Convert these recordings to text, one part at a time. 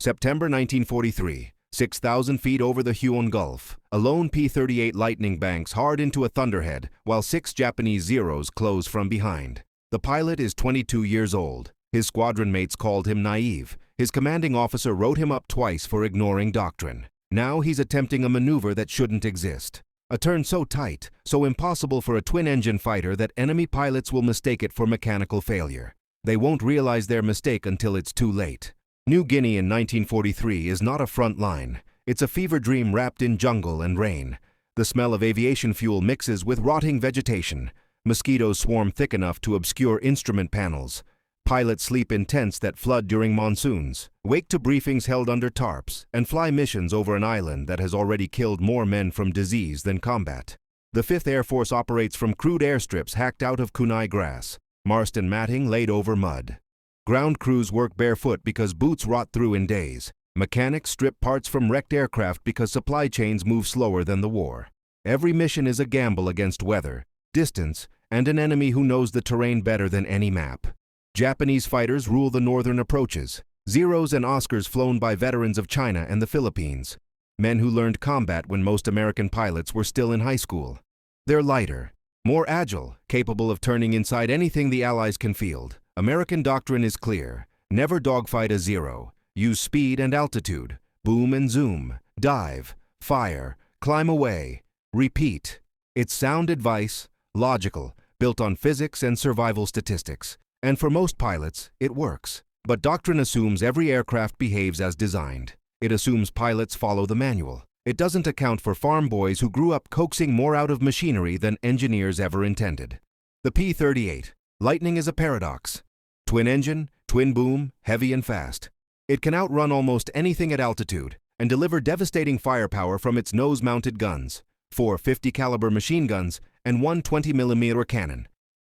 September 1943, 6,000 feet over the Huon Gulf, a lone P-38 Lightning banks hard into a thunderhead while 6 Japanese Zeros close from behind. The pilot is 22 years old. His squadron mates called him naive. His commanding officer wrote him up twice for ignoring doctrine. Now he's attempting a maneuver that shouldn't exist. A turn so tight, so impossible for a twin-engine fighter that enemy pilots will mistake it for mechanical failure. They won't realize their mistake until it's too late. New Guinea in 1943 is not a front line. It's a fever dream wrapped in jungle and rain. The smell of aviation fuel mixes with rotting vegetation. Mosquitoes swarm thick enough to obscure instrument panels. Pilots sleep in tents that flood during monsoons, wake to briefings held under tarps, and fly missions over an island that has already killed more men from disease than combat. The 5th Air Force operates from crude airstrips hacked out of kunai grass, Marston matting laid over mud. Ground crews work barefoot because boots rot through in days. Mechanics strip parts from wrecked aircraft because supply chains move slower than the war. Every mission is a gamble against weather, distance, and an enemy who knows the terrain better than any map. Japanese fighters rule the northern approaches, Zeros and Oscars flown by veterans of China and the Philippines, men who learned combat when most American pilots were still in high school. They're lighter, more agile, capable of turning inside anything the Allies can field. American doctrine is clear: never dogfight a Zero. Use speed and altitude, boom and zoom, dive, fire, climb away, repeat. It's sound advice, logical, built on physics and survival statistics. And for most pilots, it works. But doctrine assumes every aircraft behaves as designed. It assumes pilots follow the manual. It doesn't account for farm boys who grew up coaxing more out of machinery than engineers ever intended. The P-38, Lightning, is a paradox. Twin engine, twin boom, heavy and fast. It can outrun almost anything at altitude and deliver devastating firepower from its nose-mounted guns, 4 50 caliber machine guns and 1 20mm cannon.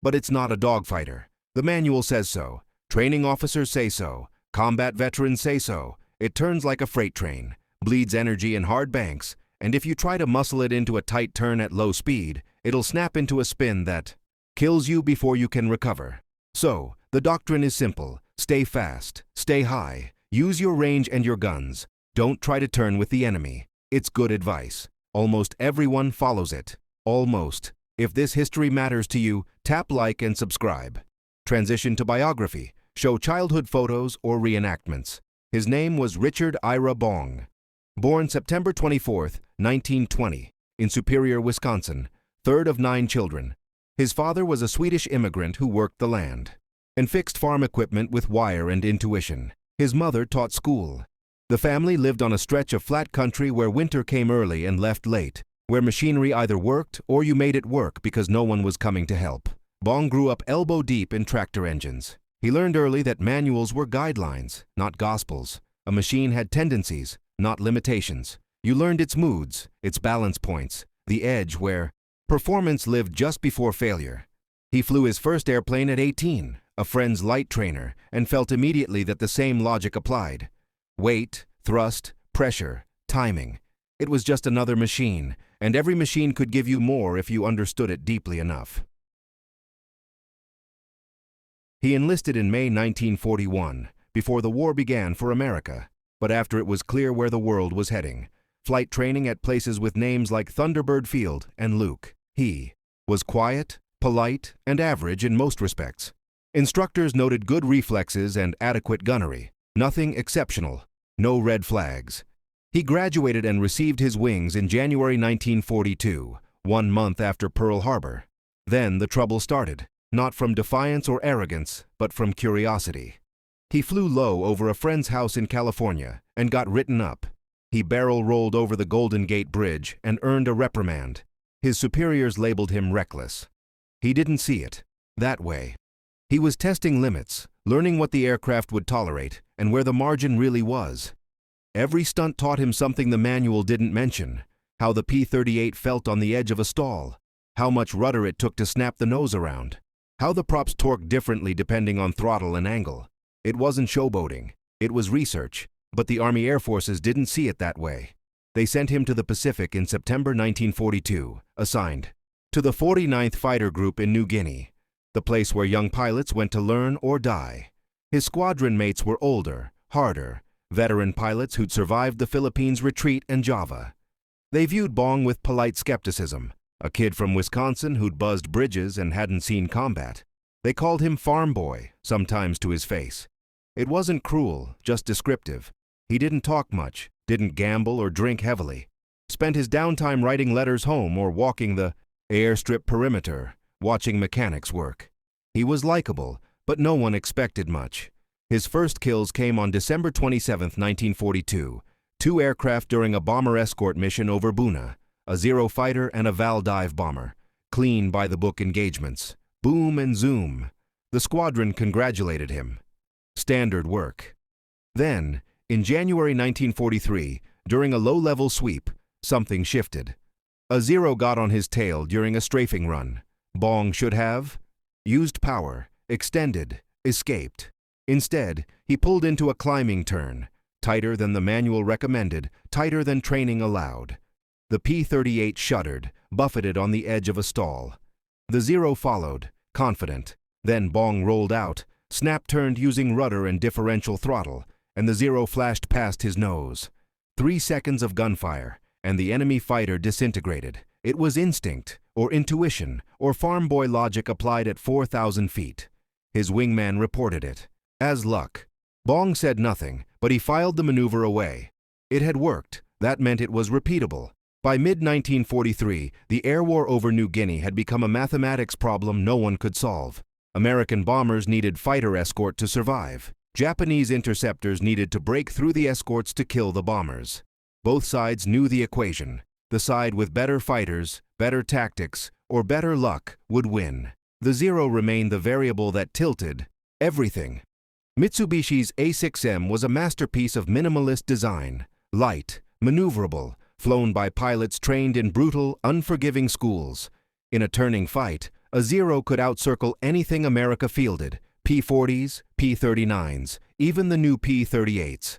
But it's not a dogfighter. The manual says so. Training officers say so. Combat veterans say so. It turns like a freight train, bleeds energy in hard banks, and if you try to muscle it into a tight turn at low speed, it'll snap into a spin that kills you before you can recover. So, the doctrine is simple. Stay fast, stay high, use your range and your guns. Don't try to turn with the enemy. It's good advice. Almost everyone follows it. Almost. If this history matters to you, tap like and subscribe. Transition to biography. Show childhood photos or reenactments. His name was Richard Ira Bong. Born September 24, 1920, in Superior, Wisconsin, 3rd of 9 children. His father was a Swedish immigrant who worked the land and fixed farm equipment with wire and intuition. His mother taught school. The family lived on a stretch of flat country where winter came early and left late, where machinery either worked or you made it work because no one was coming to help. Bong grew up elbow-deep in tractor engines. He learned early that manuals were guidelines, not gospels. A machine had tendencies, not limitations. You learned its moods, its balance points, the edge where performance lived just before failure. He flew his first airplane at 18, a friend's light trainer, and felt immediately that the same logic applied. Weight, thrust, pressure, timing. It was just another machine, and every machine could give you more if you understood it deeply enough. He enlisted in May 1941, before the war began for America, but after it was clear where the world was heading. Flight training at places with names like Thunderbird Field and Luke. He was quiet, polite, and average in most respects. Instructors noted good reflexes and adequate gunnery. Nothing exceptional. No red flags. He graduated and received his wings in January 1942, 1 month after Pearl Harbor. Then the trouble started. Not from defiance or arrogance, but from curiosity. He flew low over a friend's house in California and got written up. He barrel rolled over the Golden Gate Bridge and earned a reprimand. His superiors labeled him reckless. He didn't see it that way. He was testing limits, learning what the aircraft would tolerate and where the margin really was. Every stunt taught him something the manual didn't mention: how the P-38 felt on the edge of a stall, how much rudder it took to snap the nose around, how the props torqued differently depending on throttle and angle. It wasn't showboating. It was research, but the Army Air Forces didn't see it that way. They sent him to the Pacific in September 1942, assigned to the 49th Fighter Group in New Guinea, the place where young pilots went to learn or die. His squadron mates were older, harder, veteran pilots who'd survived the Philippines retreat and Java. They viewed Bong with polite skepticism, a kid from Wisconsin who'd buzzed bridges and hadn't seen combat. They called him farm boy, sometimes to his face. It wasn't cruel, just descriptive. He didn't talk much, didn't gamble or drink heavily. Spent his downtime writing letters home or walking the airstrip perimeter, watching mechanics work. He was likable, but no one expected much. His first kills came on December 27, 1942, 2 aircraft during a bomber escort mission over Buna, a Zero fighter and a Val dive bomber. Clean by-the-book engagements. Boom and zoom. The squadron congratulated him. Standard work. Then, in January 1943, during a low-level sweep, something shifted. A Zero got on his tail during a strafing run. Bong should have used power, extended, escaped. Instead, he pulled into a climbing turn, tighter than the manual recommended, tighter than training allowed. The P-38 shuddered, buffeted on the edge of a stall. The Zero followed, confident. Then Bong rolled out, snap-turned using rudder and differential throttle, and the Zero flashed past his nose. 3 seconds of gunfire, and the enemy fighter disintegrated. It was instinct, or intuition, or farm boy logic applied at 4,000 feet. His wingman reported it. As luck. Bong said nothing, but he filed the maneuver away. It had worked. That meant it was repeatable. By mid-1943, the air war over New Guinea had become a mathematics problem no one could solve. American bombers needed fighter escort to survive. Japanese interceptors needed to break through the escorts to kill the bombers. Both sides knew the equation. The side with better fighters, better tactics, or better luck would win. The Zero remained the variable that tilted everything. Mitsubishi's A6M was a masterpiece of minimalist design, light, maneuverable, flown by pilots trained in brutal, unforgiving schools. In a turning fight, a Zero could outcircle anything America fielded, P-40s, P-39s, even the new P-38s.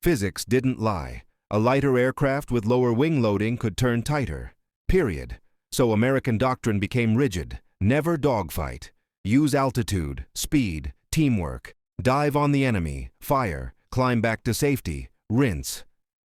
Physics didn't lie. A lighter aircraft with lower wing loading could turn tighter. Period. So American doctrine became rigid. Never dogfight. Use altitude, speed, teamwork. Dive on the enemy, fire, climb back to safety, rinse,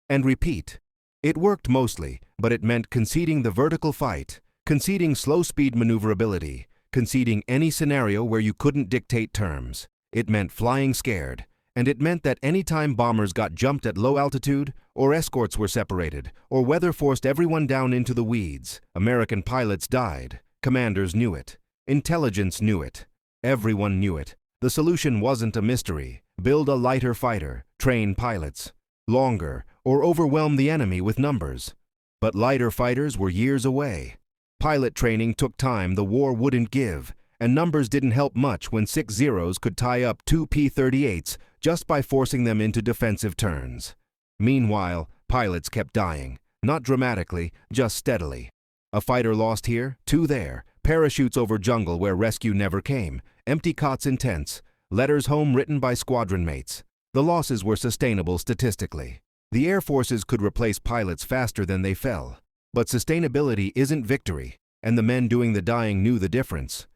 and repeat. It worked mostly, but it meant conceding the vertical fight, conceding slow-speed maneuverability, conceding any scenario where you couldn't dictate terms. It meant flying scared, and it meant that any time bombers got jumped at low altitude, or escorts were separated, or weather forced everyone down into the weeds, American pilots died. Commanders knew it. Intelligence knew it. Everyone knew it. The solution wasn't a mystery. Build a lighter fighter, train pilots. Longer, or overwhelm the enemy with numbers. But lighter fighters were years away. Pilot training took time the war wouldn't give, and numbers didn't help much when 6 Zeros could tie up 2 P-38s just by forcing them into defensive turns. Meanwhile, pilots kept dying, not dramatically, just steadily. A fighter lost here, 2 there, parachutes over jungle where rescue never came, empty cots in tents, letters home written by squadron mates. The losses were sustainable statistically. The air forces could replace pilots faster than they fell. But sustainability isn't victory, and the men doing the dying knew the difference.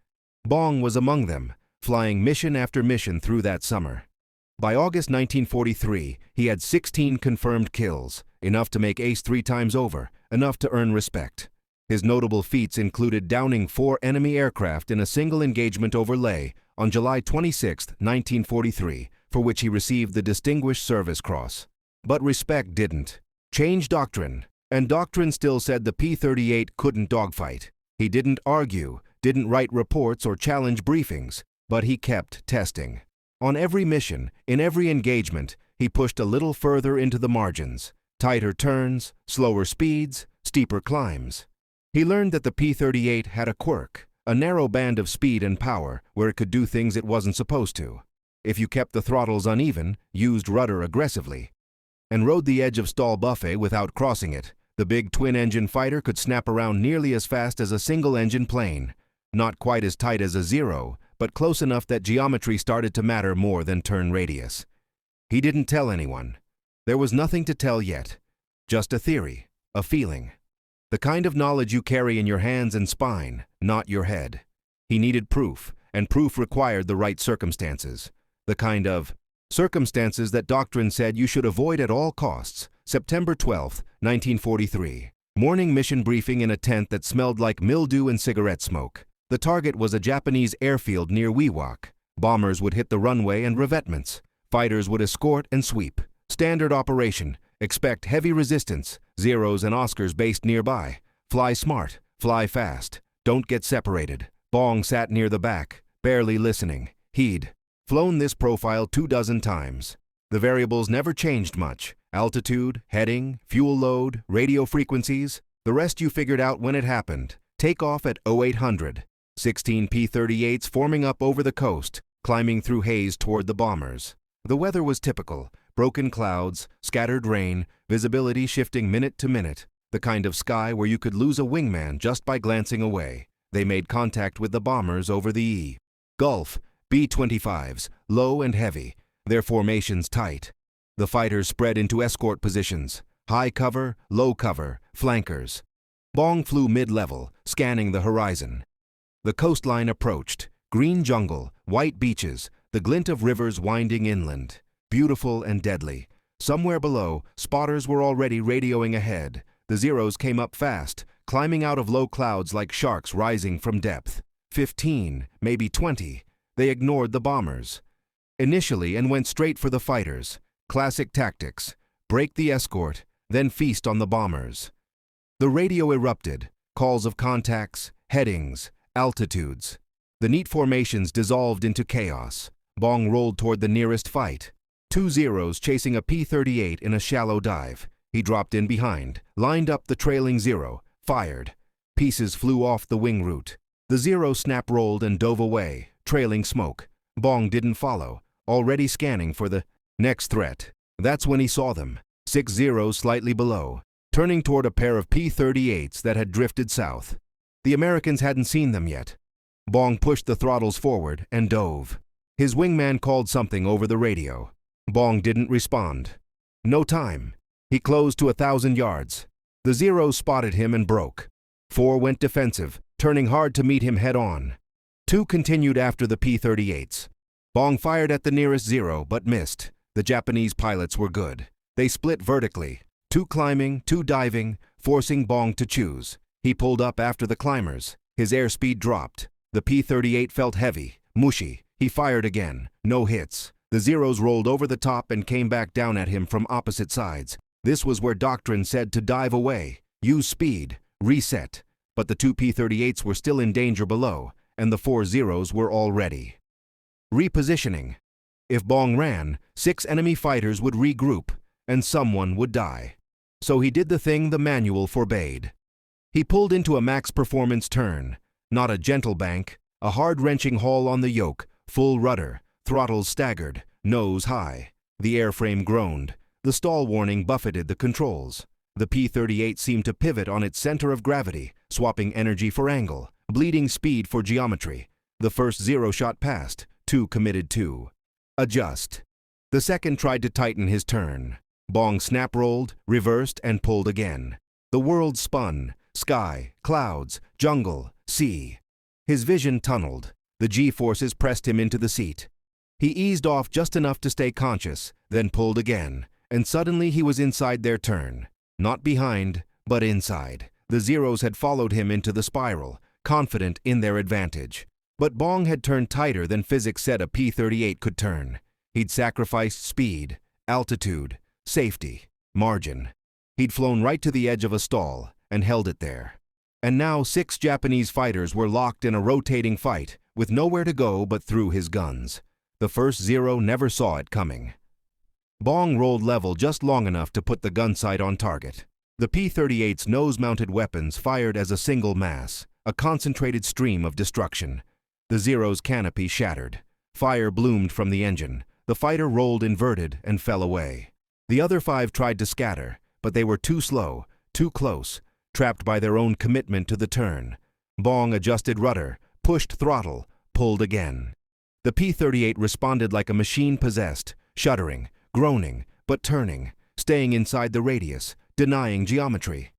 Bong was among them, flying mission after mission through that summer. By August 1943, he had 16 confirmed kills, enough to make ace 3 times over, enough to earn respect. His notable feats included downing 4 enemy aircraft in a single engagement over Leh on July 26, 1943, for which he received the Distinguished Service Cross. But respect didn't. Change doctrine. And doctrine still said the P-38 couldn't dogfight. He didn't argue, didn't write reports or challenge briefings, but he kept testing. On every mission, in every engagement, he pushed a little further into the margins. Tighter turns, slower speeds, steeper climbs. He learned that the P-38 had a quirk, a narrow band of speed and power where it could do things it wasn't supposed to. If you kept the throttles uneven, used rudder aggressively, and rode the edge of stall buffet without crossing it, the big twin-engine fighter could snap around nearly as fast as a single-engine plane. Not quite as tight as a Zero, but close enough that geometry started to matter more than turn radius. He didn't tell anyone. There was nothing to tell yet. Just a theory, a feeling. The kind of knowledge you carry in your hands and spine, not your head. He needed proof, and proof required the right circumstances. The kind of Circumstances that doctrine said you should avoid at all costs. September 12, 1943. Morning mission briefing in a tent that smelled like mildew and cigarette smoke. The target was a Japanese airfield near Wewak. Bombers would hit the runway and revetments. Fighters would escort and sweep. Standard operation. Expect heavy resistance. Zeros and Oscars based nearby. Fly smart. Fly fast. Don't get separated. Bong sat near the back, barely listening. He'd flown this profile 24 times. The variables never changed much. Altitude, heading, fuel load, radio frequencies. The rest you figured out when it happened. Takeoff at 0800. 16 P-38s forming up over the coast, climbing through haze toward the bombers. The weather was typical. Broken clouds, scattered rain, visibility shifting minute to minute. The kind of sky where you could lose a wingman just by glancing away. They made contact with the bombers over the E. Gulf, B-25s, low and heavy, their formations tight. The fighters spread into escort positions, high cover, low cover, flankers. Bong flew mid-level, scanning the horizon. The coastline approached, green jungle, white beaches, the glint of rivers winding inland. Beautiful and deadly. Somewhere below, spotters were already radioing ahead. The Zeros came up fast, climbing out of low clouds like sharks rising from depth. 15, maybe 20. They ignored the bombers initially and went straight for the fighters. Classic tactics. Break the escort, then feast on the bombers. The radio erupted. Calls of contacts, headings, altitudes. The neat formations dissolved into chaos. Bong rolled toward the nearest fight. 2 Zeros chasing a P-38 in a shallow dive. He dropped in behind, lined up the trailing Zero, fired. Pieces flew off the wing route. The Zero snap-rolled and dove away, trailing smoke. Bong didn't follow, already scanning for the next threat. That's when he saw them. 6 Zeros slightly below, turning toward a pair of P-38s that had drifted south. The Americans hadn't seen them yet. Bong pushed the throttles forward and dove. His wingman called something over the radio. Bong didn't respond. No time. He closed to 1,000 yards. The Zeros spotted him and broke. 4 went defensive, turning hard to meet him head-on. 2 continued after the P-38s. Bong fired at the nearest Zero, but missed. The Japanese pilots were good. They split vertically, 2 climbing, 2 diving, forcing Bong to choose. He pulled up after the climbers. His airspeed dropped. The P-38 felt heavy, mushy. He fired again. No hits. The Zeros rolled over the top and came back down at him from opposite sides. This was where doctrine said to dive away, use speed, reset. But the 2 P-38s were still in danger below, and the 4 Zeros were all ready. Repositioning. If Bong ran, 6 enemy fighters would regroup, and someone would die. So he did the thing the manual forbade. He pulled into a max performance turn, not a gentle bank, a hard-wrenching haul on the yoke, full rudder, throttles staggered, nose high. The airframe groaned. The stall warning buffeted the controls. The P-38 seemed to pivot on its center of gravity, swapping energy for angle, bleeding speed for geometry. The first Zero shot past, 2 committed to adjust. The second tried to tighten his turn. Bong snap-rolled, reversed, and pulled again. The world spun. Sky, clouds, jungle, sea. His vision tunneled. The G-forces pressed him into the seat. He eased off just enough to stay conscious, then pulled again, and suddenly he was inside their turn. Not behind, but inside. The Zeros had followed him into the spiral, confident in their advantage. But Bong had turned tighter than physics said a P-38 could turn. He'd sacrificed speed, altitude, safety, margin. He'd flown right to the edge of a stall and held it there. And now 6 Japanese fighters were locked in a rotating fight, with nowhere to go but through his guns. The first Zero never saw it coming. Bong rolled level just long enough to put the gun sight on target. The P-38's nose-mounted weapons fired as a single mass, a concentrated stream of destruction. The Zero's canopy shattered. Fire bloomed from the engine. The fighter rolled inverted and fell away. The other 5 tried to scatter, but they were too slow, too close, trapped by their own commitment to the turn. Bong adjusted rudder, pushed throttle, pulled again. The P-38 responded like a machine possessed, shuddering, groaning, but turning, staying inside the radius, denying geometry.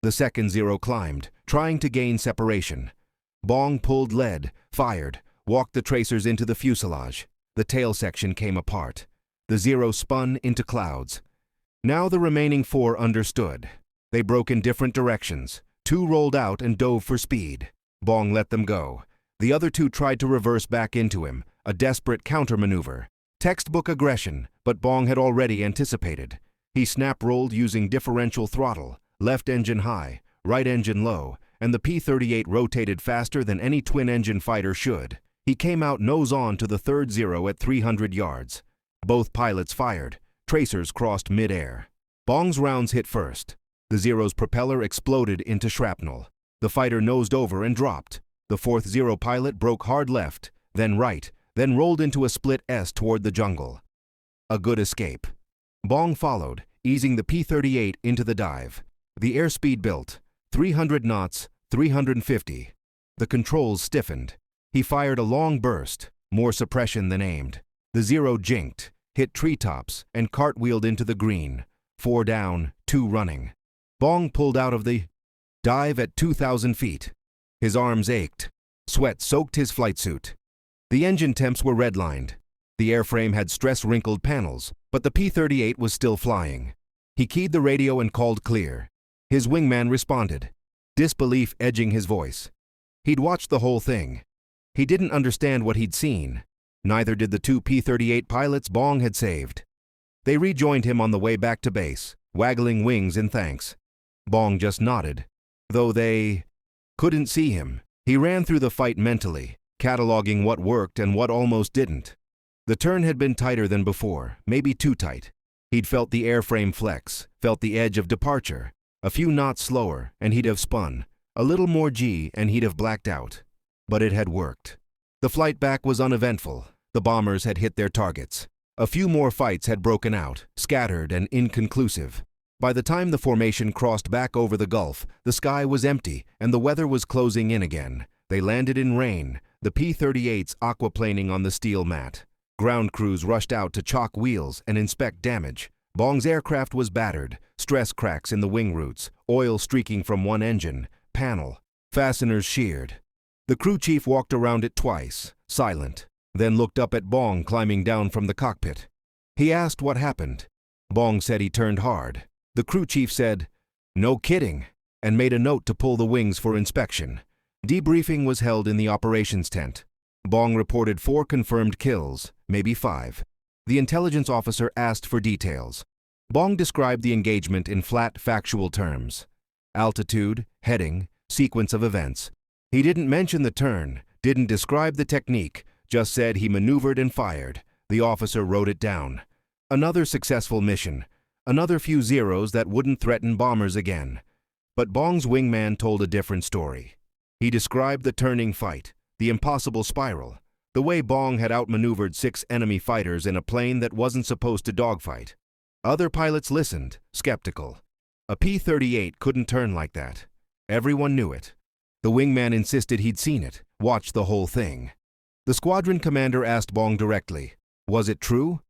The second Zero climbed, trying to gain separation. Bong pulled lead, fired, walked the tracers into the fuselage. The tail section came apart. The Zero spun into clouds. Now the remaining 4 understood. They broke in different directions. 2 rolled out and dove for speed. Bong let them go. The other 2 tried to reverse back into him, a desperate countermaneuver. Textbook aggression, but Bong had already anticipated. He snap-rolled using differential throttle, left engine high, right engine low, and the P-38 rotated faster than any twin-engine fighter should. He came out nose-on to the third Zero at 300 yards. Both pilots fired. Tracers crossed mid-air. Bong's rounds hit first. The Zero's propeller exploded into shrapnel. The fighter nosed over and dropped. The fourth Zero pilot broke hard left, then right, then rolled into a split S toward the jungle. A good escape. Bong followed, easing the P-38 into the dive. The airspeed built. 300 knots, 350. The controls stiffened. He fired a long burst, more suppression than aimed. The Zero jinked, hit treetops, and cartwheeled into the green. 4 down, 2 running. Bong pulled out of the dive at 2,000 feet. His arms ached. Sweat soaked his flight suit. The engine temps were redlined. The airframe had stress-wrinkled panels, but the P-38 was still flying. He keyed the radio and called clear. His wingman responded, disbelief edging his voice. He'd watched the whole thing. He didn't understand what he'd seen. Neither did the 2 P-38 pilots Bong had saved. They rejoined him on the way back to base, waggling wings in thanks. Bong just nodded, though they couldn't see him. He ran through the fight mentally, cataloging what worked and what almost didn't. The turn had been tighter than before, maybe too tight. He'd felt the airframe flex, felt the edge of departure. A few knots slower, and he'd have spun. A little more G, and he'd have blacked out. But it had worked. The flight back was uneventful. The bombers had hit their targets. A few more fights had broken out, scattered and inconclusive. By the time the formation crossed back over the Gulf, the sky was empty, and the weather was closing in again. They landed in rain, the P-38s aquaplaning on the steel mat. Ground crews rushed out to chalk wheels and inspect damage. Bong's aircraft was battered, stress cracks in the wing roots, oil streaking from one engine, panel, fasteners sheared. The crew chief walked around it twice, silent, then looked up at Bong climbing down from the cockpit. He asked what happened. Bong said he turned hard. The crew chief said, "No kidding," and made a note to pull the wings for inspection. Debriefing was held in the operations tent. Bong reported 4 confirmed kills, maybe 5. The intelligence officer asked for details. Bong described the engagement in flat, factual terms. Altitude, heading, sequence of events. He didn't mention the turn, didn't describe the technique, just said he maneuvered and fired. The officer wrote it down. Another successful mission. Another few zeros that wouldn't threaten bombers again. But Bong's wingman told a different story. He described the turning fight, the impossible spiral, the way Bong had outmaneuvered 6 enemy fighters in a plane that wasn't supposed to dogfight. Other pilots listened, skeptical. A P-38 couldn't turn like that. Everyone knew it. The wingman insisted he'd seen it, watched the whole thing. The squadron commander asked Bong directly, was it true?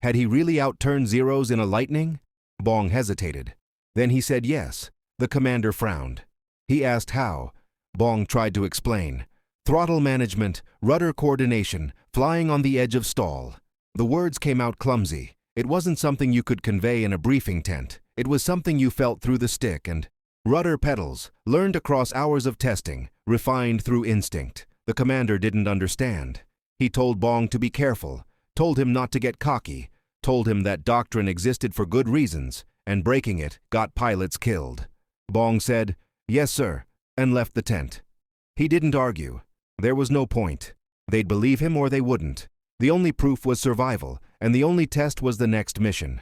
Had he really outturned Zeros in a lightning? Bong hesitated. Then he said yes. The commander frowned. He asked how. Bong tried to explain. Throttle management, rudder coordination, flying on the edge of stall. The words came out clumsy. It wasn't something you could convey in a briefing tent. It was something you felt through the stick and rudder pedals, learned across hours of testing, refined through instinct. The commander didn't understand. He told Bong to be careful, told him not to get cocky, told him that doctrine existed for good reasons, and breaking it got pilots killed. Bong said, "Yes, sir," and left the tent. He didn't argue. There was no point. They'd believe him or they wouldn't. The only proof was survival, and the only test was the next mission.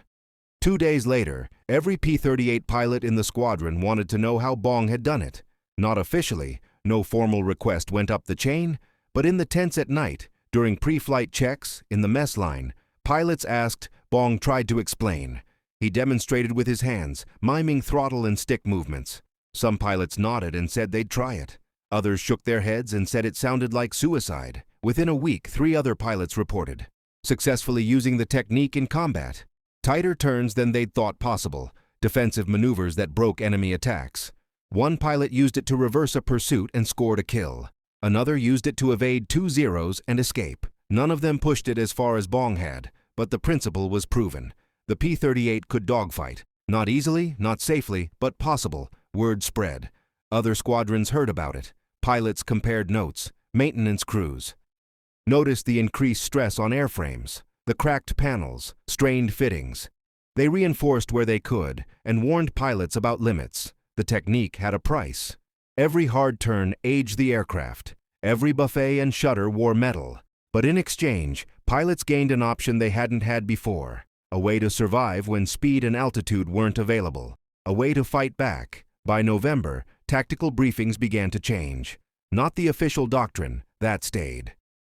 2 days later, every P-38 pilot in the squadron wanted to know how Bong had done it. Not officially, no formal request went up the chain, but in the tents at night, during pre-flight checks, in the mess line, pilots asked, Bong tried to explain. He demonstrated with his hands, miming throttle and stick movements. Some pilots nodded and said they'd try it. Others shook their heads and said it sounded like suicide. Within a week, 3 other pilots reported, successfully using the technique in combat. Tighter turns than they'd thought possible, defensive maneuvers that broke enemy attacks. One pilot used it to reverse a pursuit and scored a kill. Another used it to evade 2 Zeros and escape. None of them pushed it as far as Bong had, but the principle was proven. The P-38 could dogfight. Not easily, not safely, but possible. Word spread. Other squadrons heard about it. Pilots compared notes. Maintenance crews noticed the increased stress on airframes, the cracked panels, strained fittings. They reinforced where they could and warned pilots about limits. The technique had a price. Every hard turn aged the aircraft. Every buffet and shutter wore metal. But in exchange, pilots gained an option they hadn't had before. A way to survive when speed and altitude weren't available. A way to fight back. By November, tactical briefings began to change. Not the official doctrine, that stayed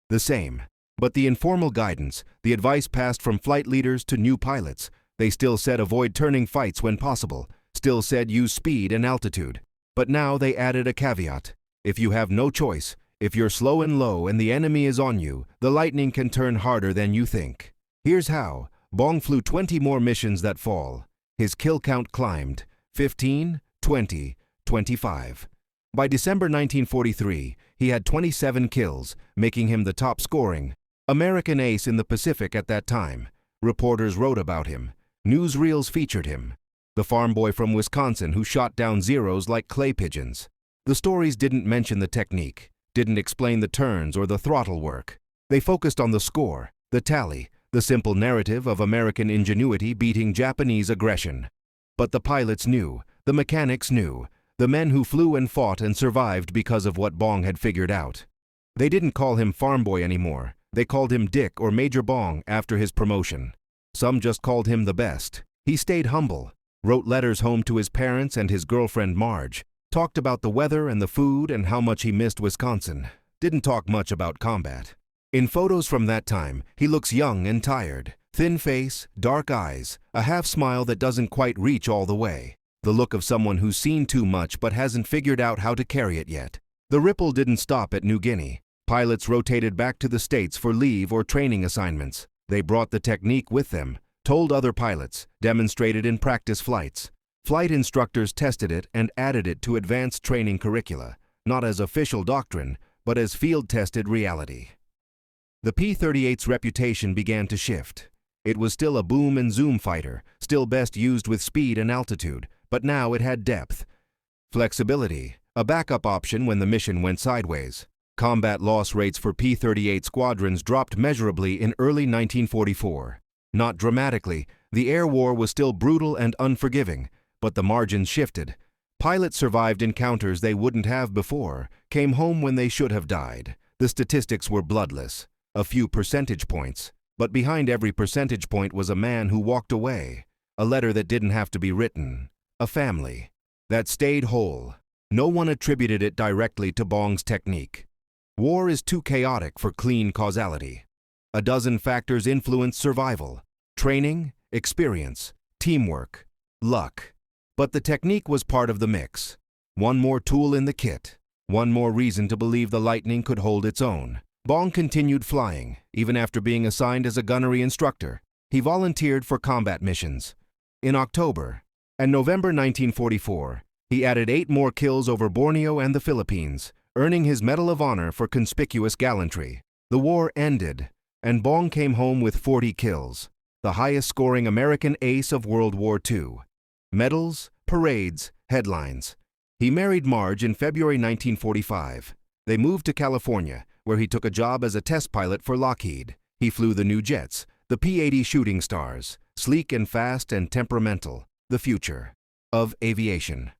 the same. But the informal guidance, the advice passed from flight leaders to new pilots. They still said avoid turning fights when possible. Still said use speed and altitude. But now they added a caveat. If you have no choice, if you're slow and low and the enemy is on you, the lightning can turn harder than you think. Here's how. Bong flew 20 more missions that fall. His kill count climbed. 15, 20, 25. By December 1943, he had 27 kills, making him the top-scoring American ace in the Pacific at that time. Reporters wrote about him. Newsreels featured him. The farm boy from Wisconsin who shot down Zeros like clay pigeons. The stories didn't mention the technique, didn't explain the turns or the throttle work. They focused on the score, the tally, the simple narrative of American ingenuity beating Japanese aggression. But the pilots knew, the mechanics knew, the men who flew and fought and survived because of what Bong had figured out. They didn't call him farm boy anymore. They called him Dick or Major Bong after his promotion. Some just called him the best. He stayed humble, wrote letters home to his parents and his girlfriend Marge, talked about the weather and the food and how much he missed Wisconsin. Didn't talk much about combat. In photos from that time, he looks young and tired. Thin face, dark eyes, a half smile that doesn't quite reach all the way. The look of someone who's seen too much but hasn't figured out how to carry it yet. The ripple didn't stop at New Guinea. Pilots rotated back to the States for leave or training assignments. They brought the technique with them, told other pilots, demonstrated in practice flights. Flight instructors tested it and added it to advanced training curricula, not as official doctrine, but as field-tested reality. The P-38's reputation began to shift. It was still a boom and zoom fighter, still best used with speed and altitude, but now it had depth, flexibility, a backup option when the mission went sideways. Combat loss rates for P-38 squadrons dropped measurably in early 1944. Not dramatically, the air war was still brutal and unforgiving, but the margins shifted. Pilots survived encounters they wouldn't have before, came home when they should have died. The statistics were bloodless, a few percentage points, but behind every percentage point was a man who walked away, a letter that didn't have to be written, a family that stayed whole. No one attributed it directly to Bong's technique. War is too chaotic for clean causality. A dozen factors influence survival: training, experience, teamwork, luck. But the technique was part of the mix. One more tool in the kit. One more reason to believe the Lightning could hold its own. Bong continued flying, even after being assigned as a gunnery instructor. He volunteered for combat missions. In October and November 1944, he added 8 more kills over Borneo and the Philippines, earning his Medal of Honor for conspicuous gallantry. The war ended, and Bong came home with 40 kills, the highest-scoring American ace of World War II. Medals, parades, headlines. He married Marge in February 1945. They moved to California, where he took a job as a test pilot for Lockheed. He flew the new jets, the P-80 Shooting Stars, sleek and fast and temperamental, the future of aviation.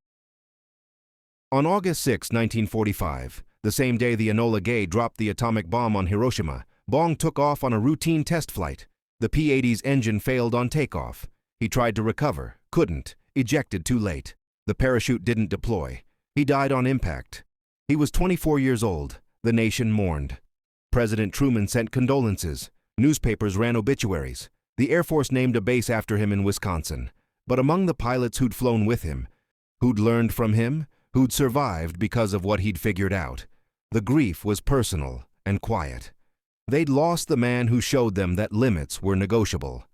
On August 6, 1945, the same day the Enola Gay dropped the atomic bomb on Hiroshima, Bong took off on a routine test flight. The P-80's engine failed on takeoff. He tried to recover, couldn't, ejected too late. The parachute didn't deploy. He died on impact. He was 24 years old. The nation mourned. President Truman sent condolences. Newspapers ran obituaries. The Air Force named a base after him in Wisconsin. But among the pilots who'd flown with him, who'd learned from him, who'd survived because of what he'd figured out, the grief was personal and quiet. They'd lost the man who showed them that limits were negotiable.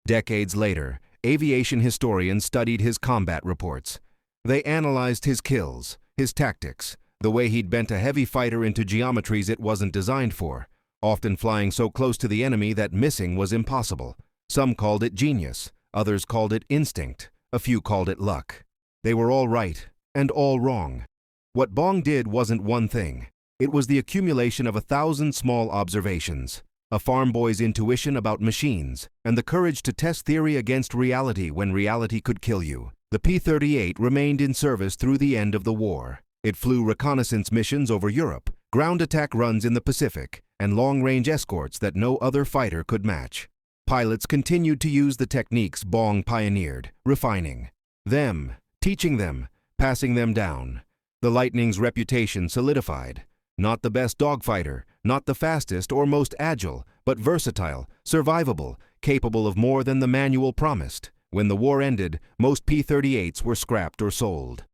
Decades later, aviation historians studied his combat reports. They analyzed his kills, his tactics, the way he'd bent a heavy fighter into geometries it wasn't designed for. often flying so close to the enemy that missing was impossible. Some called it genius, others called it instinct, a few called it luck. They were all right and all wrong. What Bong did wasn't one thing. It was the accumulation of 1,000 small observations, a farm boy's intuition about machines, and the courage to test theory against reality when reality could kill you. The P-38 remained in service through the end of the war. It flew reconnaissance missions over Europe, ground attack runs in the Pacific, and long-range escorts that no other fighter could match. Pilots continued to use the techniques Bong pioneered, refining them, teaching them, passing them down. The Lightning's reputation solidified. Not the best dogfighter, not the fastest or most agile, but versatile, survivable, capable of more than the manual promised. When the war ended, most P-38s were scrapped or sold.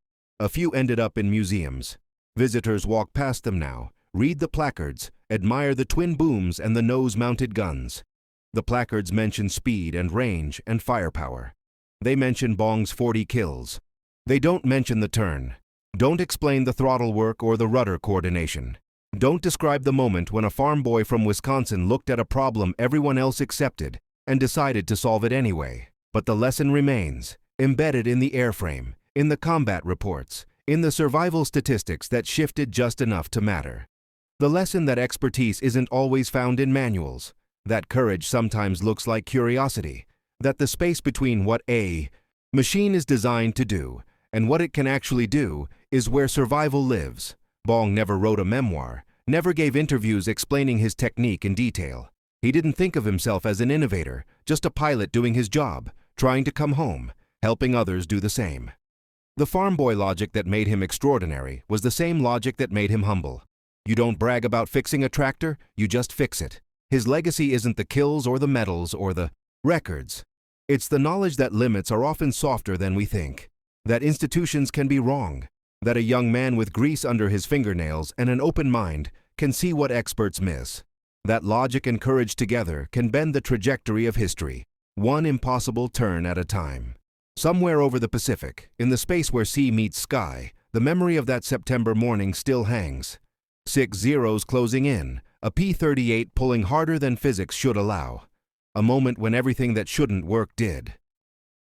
A few ended up in museums. Visitors walk past them now, read the placards, admire the twin booms and the nose-mounted guns. The placards mention speed and range and firepower. They mention Bong's 40 kills. They don't mention the turn. Don't explain the throttle work or the rudder coordination. Don't describe the moment when a farm boy from Wisconsin looked at a problem everyone else accepted and decided to solve it anyway. But the lesson remains, embedded in the airframe, in the combat reports, in the survival statistics that shifted just enough to matter. The lesson that expertise isn't always found in manuals, that courage sometimes looks like curiosity, that the space between what a machine is designed to do and what it can actually do is where survival lives. Bong never wrote a memoir, never gave interviews explaining his technique in detail. He didn't think of himself as an innovator, just a pilot doing his job, trying to come home, helping others do the same. The farm boy logic that made him extraordinary was the same logic that made him humble. You don't brag about fixing a tractor, you just fix it. His legacy isn't the kills or the medals or the records. It's the knowledge that limits are often softer than we think, that institutions can be wrong, that a young man with grease under his fingernails and an open mind can see what experts miss, that logic and courage together can bend the trajectory of history, one impossible turn at a time. Somewhere over the Pacific, in the space where sea meets sky, the memory of that September morning still hangs. 6 zeros closing in, a P-38 pulling harder than physics should allow. A moment when everything that shouldn't work did.